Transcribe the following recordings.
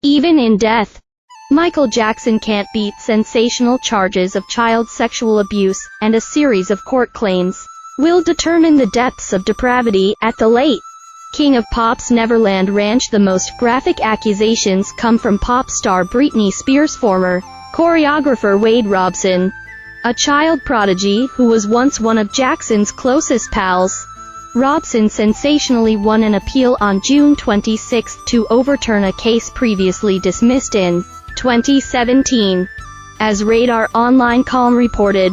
Even in death, Michael Jackson can't beat sensational charges of child sexual abuse, and a series of court claims will determine the depths of depravity at the late King of Pop's Neverland Ranch. The most graphic accusations come from pop star Britney Spears' former choreographer Wade Robson, a child prodigy who was once one of Jackson's closest pals. Robson sensationally won an appeal on June 26 to overturn a case previously dismissed in 2017. As Radar Online.com reported,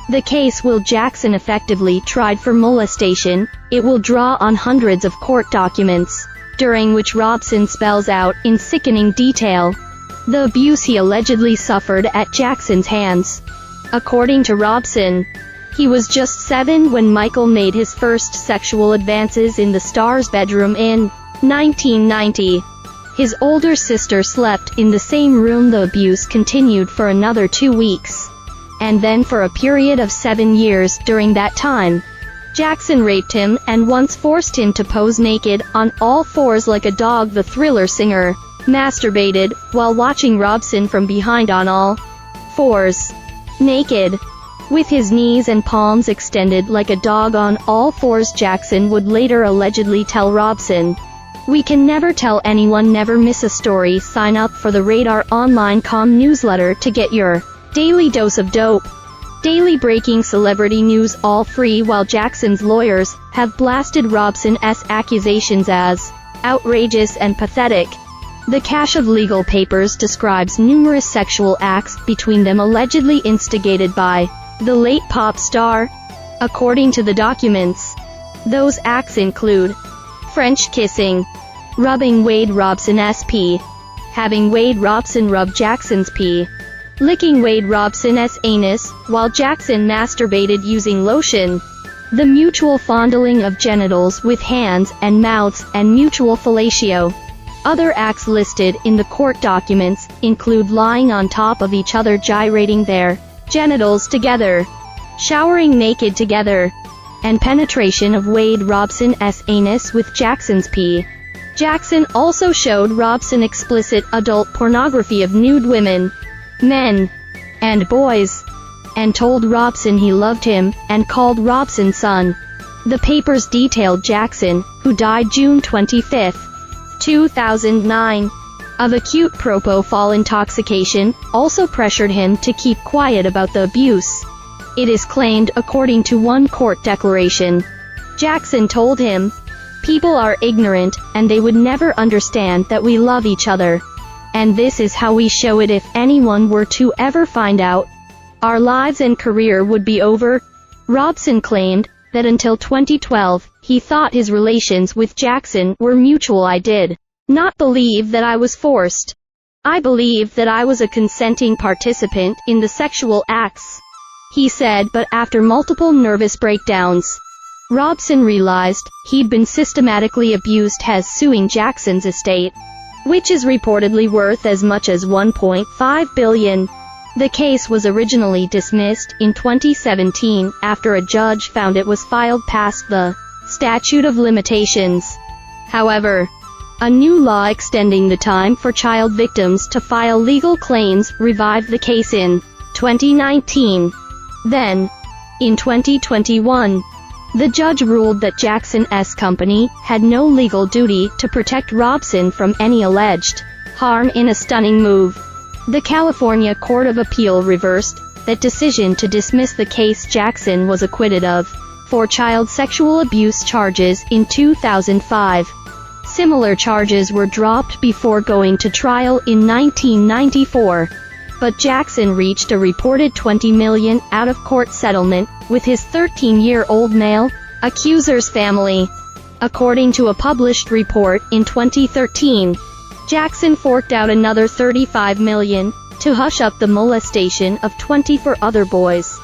the case will Jackson effectively tried for molestation. It will draw on hundreds of court documents, during which Robson spells out, in sickening detail, the abuse he allegedly suffered at Jackson's hands. According to Robson, he was just 7 when Michael made his first sexual advances in the star's bedroom in 1990. His older sister slept in the same room. The abuse continued for another 2 weeks, and then for a period of 7 years. During that time, Jackson raped him and once forced him to pose naked, on all fours like a dog. The Thriller singer masturbated while watching Robson from behind on all fours, naked, with his knees and palms extended like a dog on all fours. Jackson would later allegedly tell Robson, "We can never tell anyone, never miss a story. Sign up for the Radar Online.com newsletter to get your daily dose of dope. Daily breaking celebrity news, all free." While Jackson's lawyers have blasted Robson's accusations as outrageous and pathetic, the cache of legal papers describes numerous sexual acts between them allegedly instigated by the late pop star. According to the documents, those acts include French kissing, rubbing Wade Robson's pee, having Wade Robson rub Jackson's pee, licking Wade Robson's anus while Jackson masturbated using lotion, the mutual fondling of genitals with hands and mouths, and mutual fellatio. Other acts listed in the court documents include lying on top of each other, gyrating their genitals together, showering naked together, and penetration of Wade Robson's anus with Jackson's pee. Jackson also showed Robson explicit adult pornography of nude women, men, and boys, and told Robson he loved him, and called Robson son. The papers detailed Jackson, who died June 25, 2009, of acute propofol intoxication, also pressured him to keep quiet about the abuse. It is claimed, according to one court declaration, Jackson told him, "People are ignorant, and they would never understand that we love each other. And this is how we show it. If anyone were to ever find out, our lives and career would be over." Robson claimed that until 2012, he thought his relations with Jackson were mutual. "I did not believe that I was forced. I believed that I was a consenting participant in the sexual acts," he said. But after multiple nervous breakdowns, Robson realized he'd been systematically abused, has suing Jackson's estate, which is reportedly worth as much as $1.5 billion. The case was originally dismissed in 2017 after a judge found it was filed past the statute of limitations. However, a new law extending the time for child victims to file legal claims revived the case in 2019. Then, in 2021, the judge ruled that Jackson's company had no legal duty to protect Robson from any alleged harm. In a stunning move, the California Court of Appeal reversed that decision to dismiss the case Jackson was acquitted of for child sexual abuse charges in 2005. Similar charges were dropped before going to trial in 1994. But Jackson reached a reported $20 million out-of-court settlement with his 13-year-old male accuser's family. According to a published report in 2013, Jackson forked out another $35 million to hush up the molestation of 24 other boys.